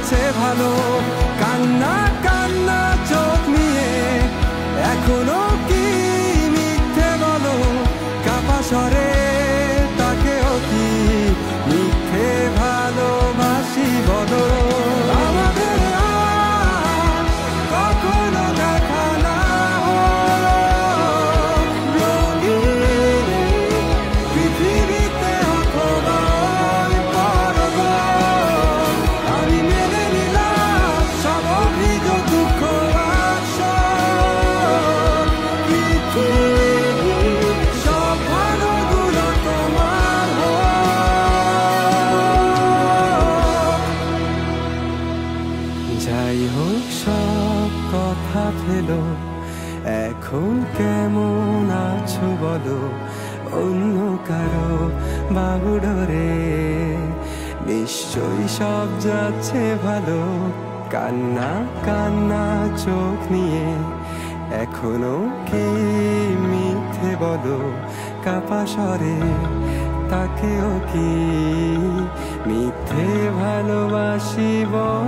যাচ্ছে ভালো, কান্না কান্না চোখ নিয়ে এখনো কি মিথ্যে বলো, কাপা স্বরে তাকেও কি মিথ্যে ভালোবাসি বলো। আমাদের আর কখনো দেখা না হোক রঙিন পৃথিবীতে অথবা ওই পরব, আমি মেনে নিলাম সব অভিযোগ দুঃখ আর সব, পৃথিবীর সব ভালোগুলো তোমার হোক। যাই হোক সব কথা ফেলো, এখন কেমন আছো বলো, অন্য কারো বাহুডোরে নিশ্চয়ই সব যাচ্ছে ভালো, কান্না কান্না চোখ নিয়ে এখনো কি মিথ্যে বলো, কাপা স্বরে তাকেও কি মিথ্যে ভালোবাসি বলো।